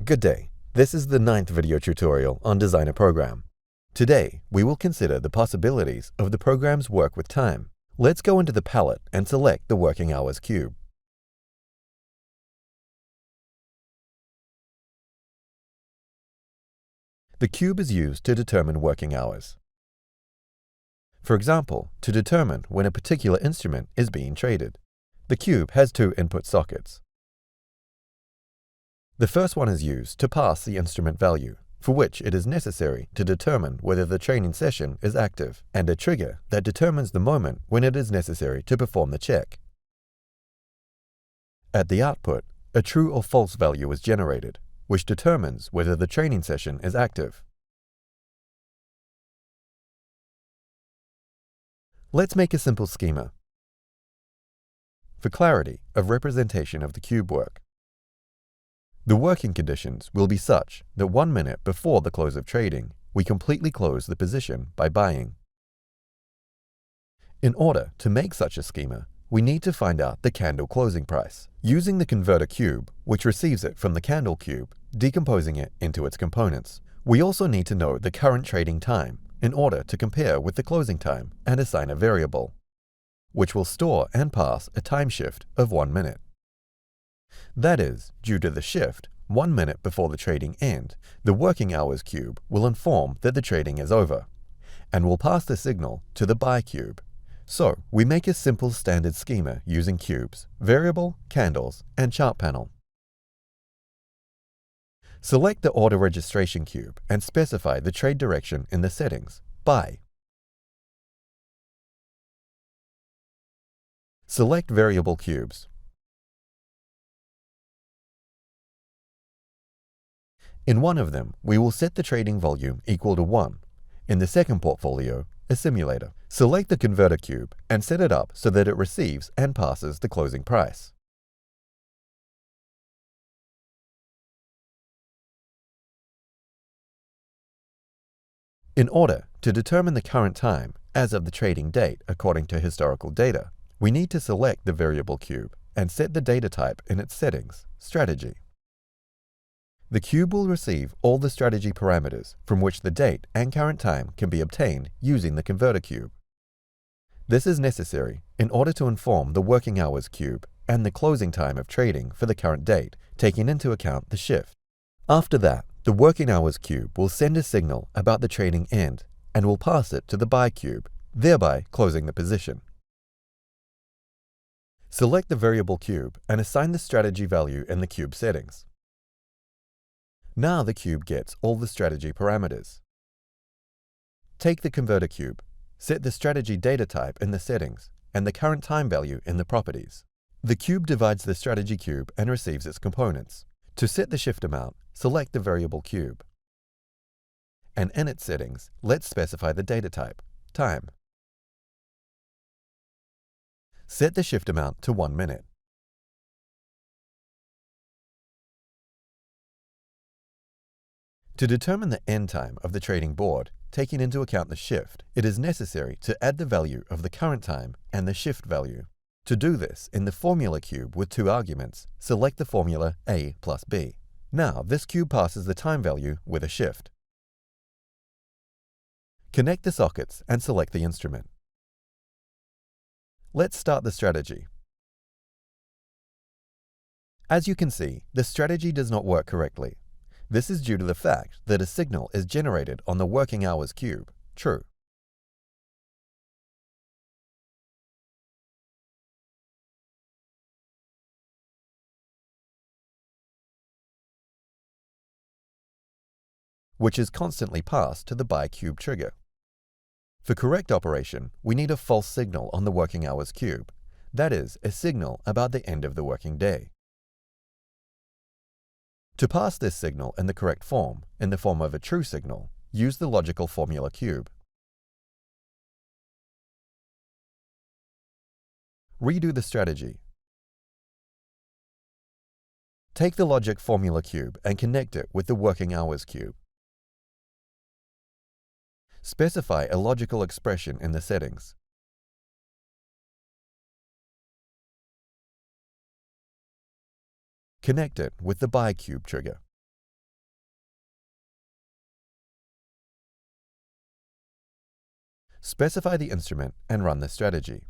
Good day. This is the 9th video tutorial on Designer program. Today, we will consider the possibilities of the program's work with time. Let's go into the palette and select the working hours cube. The cube is used to determine working hours. For example, to determine when a particular instrument is being traded. The cube has two input sockets. The first one is used to pass the instrument value, for which it is necessary to determine whether the trading session is active, and a trigger that determines the moment when it is necessary to perform the check. At the output, a true or false value is generated, which determines whether the trading session is active. Let's make a simple schema for clarity of representation of the cube work. The working conditions will be such that 1 minute before the close of trading, we completely close the position by buying. In order to make such a schema, we need to find out the candle closing price, using the converter cube, which receives it from the candle cube, decomposing it into its components. We also need to know the current trading time in order to compare with the closing time and assign a variable, which will store and pass a time shift of 1 minute. That is, due to the shift, 1 minute before the trading end, the working hours cube will inform that the trading is over, and will pass the signal to the buy cube. So, we make a simple standard schema using cubes, variable, candles, and chart panel. Select the order registration cube and specify the trade direction in the settings, buy. Select variable cubes. In one of them, we will set the trading volume equal to 1. In the second portfolio, a simulator. Select the converter cube and set it up so that it receives and passes the closing price. In order to determine the current time as of the trading date according to historical data, we need to select the variable cube and set the data type in its settings, strategy. The cube will receive all the strategy parameters from which the date and current time can be obtained using the converter cube. This is necessary in order to inform the working hours cube and the closing time of trading for the current date, taking into account the shift. After that, the working hours cube will send a signal about the trading end and will pass it to the buy cube, thereby closing the position. Select the variable cube and assign the strategy value in the cube settings. Now the cube gets all the strategy parameters. Take the converter cube, set the strategy data type in the settings and the current time value in the properties. The cube divides the strategy cube and receives its components. To set the shift amount, select the variable cube. And in its settings, let's specify the data type, time. Set the shift amount to 1 minute. To determine the end time of the trading board, taking into account the shift, it is necessary to add the value of the current time and the shift value. To do this, in the formula cube with 2 arguments, select the formula A plus B. Now, this cube passes the time value with a shift. Connect the sockets and select the instrument. Let's start the strategy. As you can see, the strategy does not work correctly. This is due to the fact that a signal is generated on the working hours cube, true. Which is constantly passed to the buy cube trigger. For correct operation, we need a false signal on the working hours cube, that is, a signal about the end of the working day. To pass this signal in the correct form, in the form of a true signal, use the logical formula cube. Redo the strategy. Take the logic formula cube and connect it with the working hours cube. Specify a logical expression in the settings. Connect it with the buy cube trigger. Specify the instrument and run the strategy.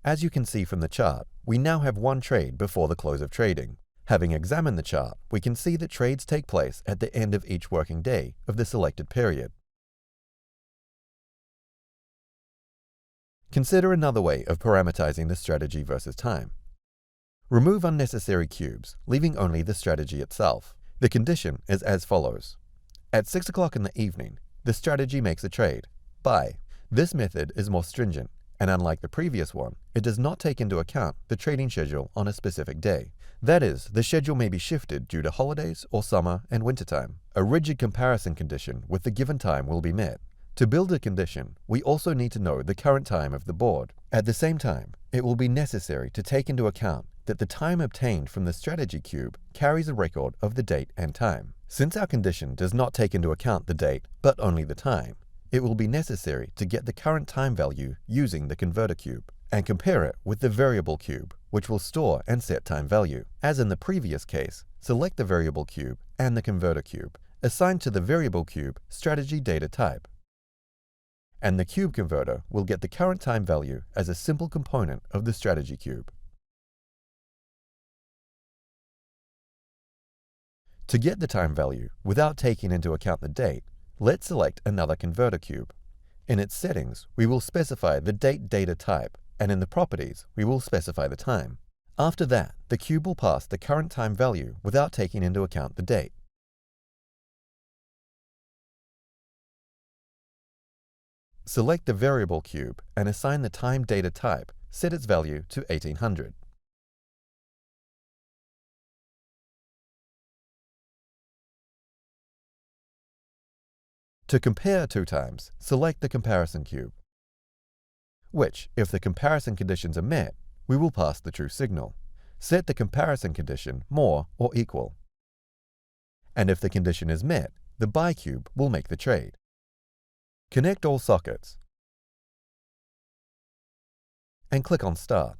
As you can see from the chart, we now have one trade before the close of trading. Having examined the chart, we can see that trades take place at the end of each working day of the selected period. Consider another way of parameterizing the strategy versus time. Remove unnecessary cubes, leaving only the strategy itself. The condition is as follows. At 6 o'clock in the evening, the strategy makes a trade, buy. This method is more stringent, and unlike the previous one, it does not take into account the trading schedule on a specific day. That is, the schedule may be shifted due to holidays or summer and winter time. A rigid comparison condition with the given time will be met. To build a condition, we also need to know the current time of the board. At the same time, it will be necessary to take into account that the time obtained from the strategy cube carries a record of the date and time. Since our condition does not take into account the date, but only the time, it will be necessary to get the current time value using the converter cube and compare it with the variable cube, which will store and set time value. As in the previous case, select the variable cube and the converter cube. Assign to the variable cube strategy data type. And the cube converter will get the current time value as a simple component of the strategy cube. To get the time value without taking into account the date, let's select another converter cube. In its settings, we will specify the date data type, and in the properties, we will specify the time. After that, the cube will pass the current time value without taking into account the date. Select the variable cube and assign the time data type, set its value to 1800. To compare two times, select the comparison cube, which, if the comparison conditions are met, we will pass the true signal. Set the comparison condition more or equal. And if the condition is met, the buy cube will make the trade. Connect all sockets and click on Start.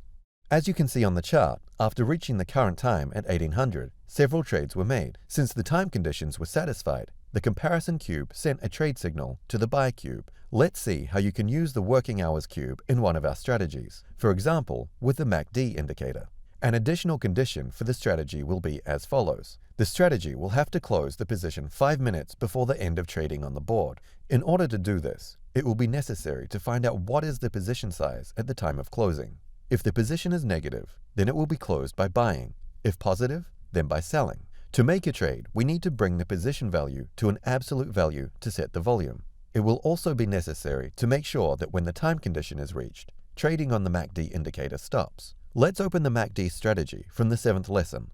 As you can see on the chart, after reaching the current time at 1800, several trades were made. Since the time conditions were satisfied, the comparison cube sent a trade signal to the buy cube. Let's see how you can use the working hours cube in one of our strategies. For example, with the MACD indicator. An additional condition for the strategy will be as follows. The strategy will have to close the position 5 minutes before the end of trading on the board. In order to do this, it will be necessary to find out what is the position size at the time of closing. If the position is negative, then it will be closed by buying. If positive, then by selling. To make a trade, we need to bring the position value to an absolute value to set the volume. It will also be necessary to make sure that when the time condition is reached, trading on the MACD indicator stops. Let's open the MACD strategy from the 7th lesson.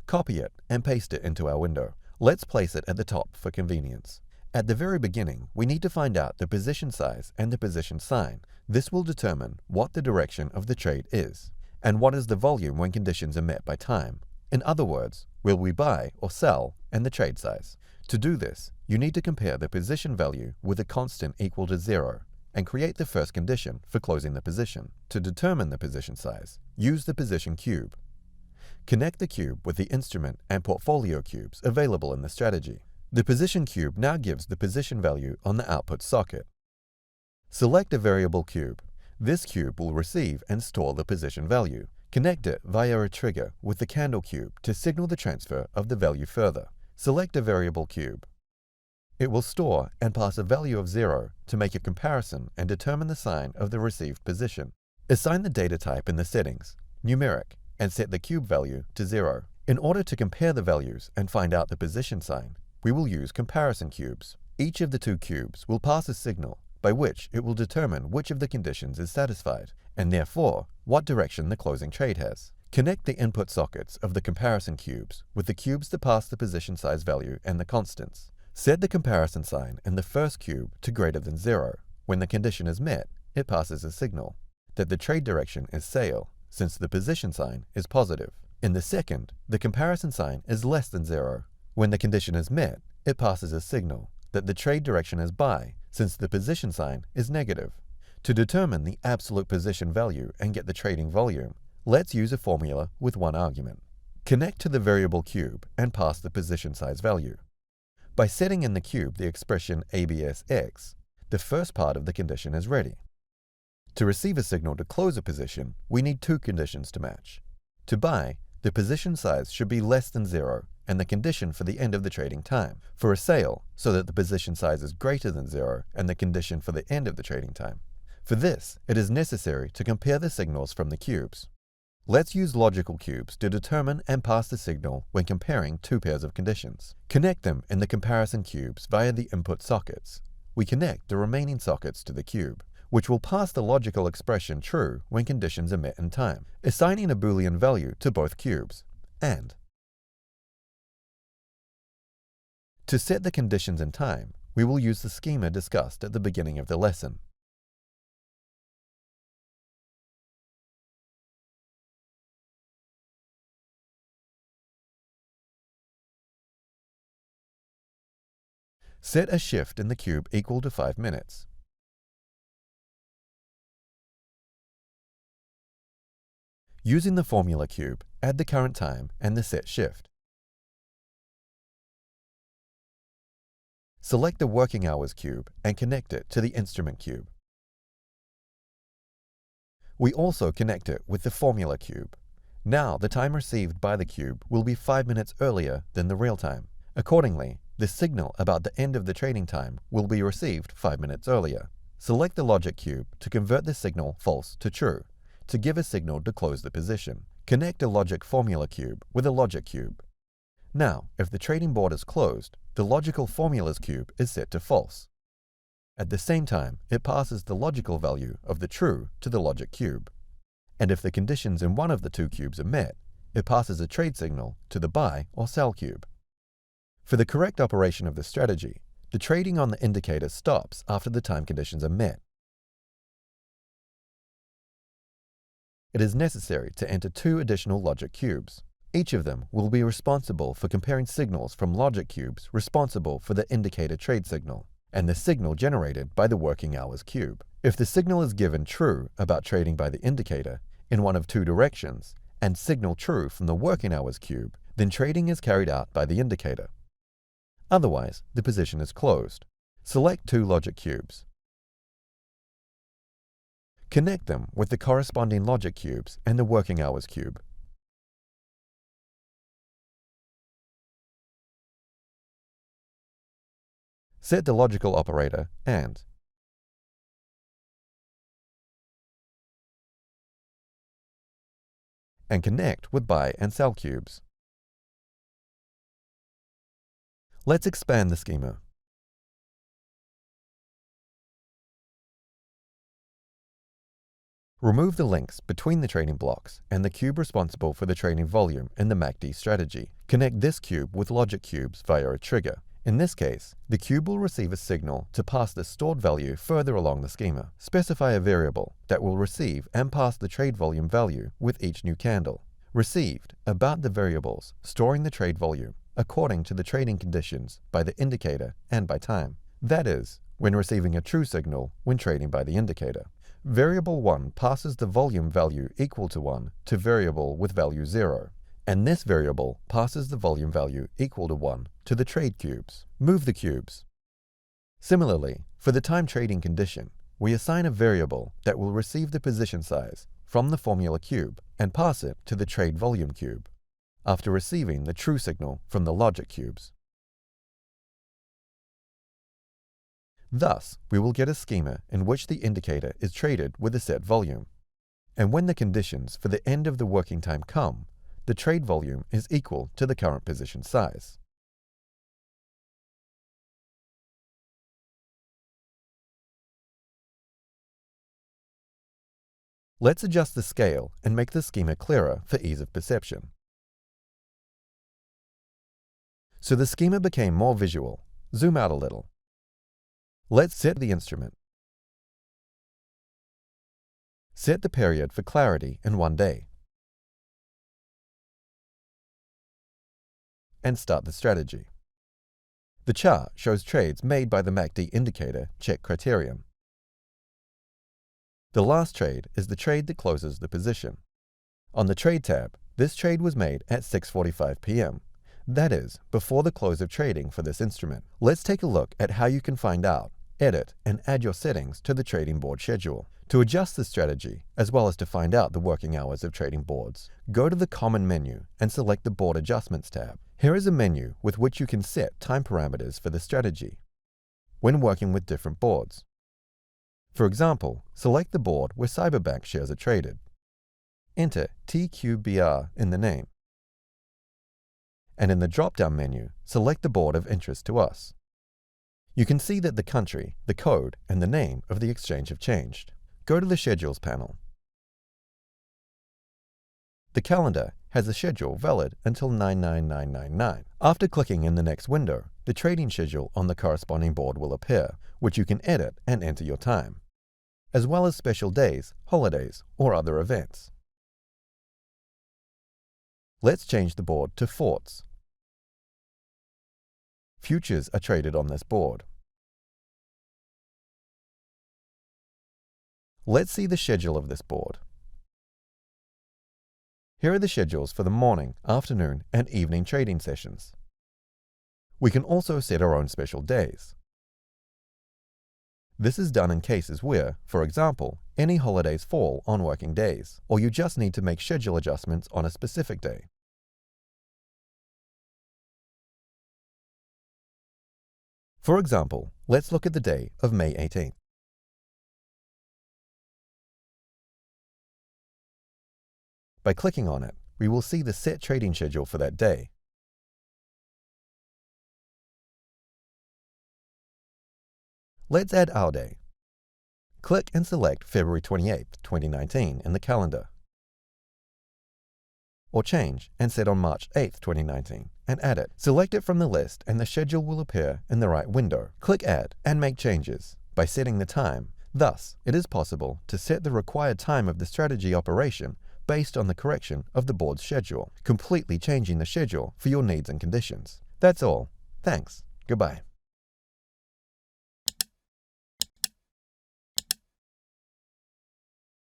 Copy it and paste it into our window. Let's place it at the top for convenience. At the very beginning, we need to find out the position size and the position sign. This will determine what the direction of the trade is, and what is the volume when conditions are met by time. In other words, will we buy or sell, and the trade size. To do this, you need to compare the position value with a constant equal to 0, and create the first condition for closing the position. To determine the position size, use the position cube. Connect the cube with the instrument and portfolio cubes available in the strategy. The position cube now gives the position value on the output socket. Select a variable cube. This cube will receive and store the position value. Connect it via a trigger with the candle cube to signal the transfer of the value further. Select a variable cube. It will store and pass a value of 0 to make a comparison and determine the sign of the received position. Assign the data type in the settings, numeric, and set the cube value to 0. In order to compare the values and find out the position sign, we will use comparison cubes. Each of the two cubes will pass a signal by which it will determine which of the conditions is satisfied, and therefore what direction the closing trade has. Connect the input sockets of the comparison cubes with the cubes that pass the position size value and the constants. Set the comparison sign in the first cube to greater than 0. When the condition is met, it passes a signal that the trade direction is sale, since the position sign is positive. In the second, the comparison sign is less than 0. When the condition is met, it passes a signal that the trade direction is buy, since the position sign is negative. To determine the absolute position value and get the trading volume, let's use a formula with one argument. Connect to the variable cube and pass the position size value. By setting in the cube the expression ABSX, the first part of the condition is ready. To receive a signal to close a position, we need two conditions to match. To buy, the position size should be less than 0 and the condition for the end of the trading time. For a sale, so that the position size is greater than 0 and the condition for the end of the trading time. For this, it is necessary to compare the signals from the cubes. Let's use logical cubes to determine and pass the signal when comparing two pairs of conditions. Connect them in the comparison cubes via the input sockets. We connect the remaining sockets to the cube, which will pass the logical expression true when conditions are met in time, assigning a Boolean value to both cubes, and. To set the conditions in time, we will use the schema discussed at the beginning of the lesson. Set a shift in the cube equal to 5 minutes. Using the formula cube, add the current time and the set shift. Select the working hours cube and connect it to the instrument cube. We also connect it with the formula cube. Now the time received by the cube will be 5 minutes earlier than the real time. Accordingly, the signal about the end of the trading time will be received 5 minutes earlier. Select the logic cube to convert the signal false to true, to give a signal to close the position. Connect a logic formula cube with a logic cube. Now, if the trading board is closed, the logical formulas cube is set to false. At the same time, it passes the logical value of the true to the logic cube. And if the conditions in one of the two cubes are met, it passes a trade signal to the buy or sell cube. For the correct operation of this strategy, the trading on the indicator stops after the time conditions are met. It is necessary to enter two additional logic cubes. Each of them will be responsible for comparing signals from logic cubes responsible for the indicator trade signal, and the signal generated by the working hours cube. If the signal is given true about trading by the indicator in one of two directions, and signal true from the working hours cube, then trading is carried out by the indicator. Otherwise, the position is closed. Select two logic cubes. Connect them with the corresponding logic cubes and the working hours cube. Set the logical operator and connect with buy and sell cubes. Let's expand the schema. Remove the links between the trading blocks and the cube responsible for the trading volume in the MACD strategy. Connect this cube with logic cubes via a trigger. In this case, the cube will receive a signal to pass the stored value further along the schema. Specify a variable that will receive and pass the trade volume value with each new candle. Received about the variables storing the trade volume according to the trading conditions by the indicator and by time. That is, when receiving a true signal when trading by the indicator. Variable 1 passes the volume value equal to 1 to variable with value 0, and this variable passes the volume value equal to 1 to the trade cubes. Move the cubes. Similarly, for the time trading condition, we assign a variable that will receive the position size from the formula cube and pass it to the trade volume cube, after receiving the true signal from the logic cubes. Thus, we will get a schema in which the indicator is traded with a set volume, and when the conditions for the end of the working time come, the trade volume is equal to the current position size. Let's adjust the scale and make the schema clearer for ease of perception. So the schema became more visual. Zoom out a little. Let's set the instrument. Set the period for clarity in 1 day. And start the strategy. The chart shows trades made by the MACD indicator check criterion. The last trade is the trade that closes the position. On the Trade tab, This trade was made at 6:45 p.m. That is, before the close of trading for this instrument. Let's take a look at how you can find out, edit, and add your settings to the trading board schedule. To adjust the strategy, as well as to find out the working hours of trading boards, go to the Common menu and select the Board Adjustments tab. Here is a menu with which you can set time parameters for the strategy when working with different boards. For example, select the board where Cyberbank shares are traded. Enter TQBR in the name. And in the drop-down menu, select the board of interest to us. You can see that the country, the code, and the name of the exchange have changed. Go to the Schedules panel. The calendar has a schedule valid until 9/9/999. After clicking in the next window, the trading schedule on the corresponding board will appear, which you can edit and enter your time, as well as special days, holidays, or other events. Let's change the board to Forts. Futures are traded on this board. Let's see the schedule of this board. Here are the schedules for the morning, afternoon, and evening trading sessions. We can also set our own special days. This is done in cases where, for example, any holidays fall on working days, or you just need to make schedule adjustments on a specific day. For example, let's look at the day of May 18th. By clicking on it, we will see the set trading schedule for that day. Let's add our day. Click and select February 28th, 2019 in the calendar. Or change and set on March 8th, 2019 and add it. Select it from the list and the schedule will appear in the right window. Click Add and make changes by setting the time. Thus, it is possible to set the required time of the strategy operation based on the correction of the board's schedule, completely changing the schedule for your needs and conditions. That's all. Thanks. Goodbye.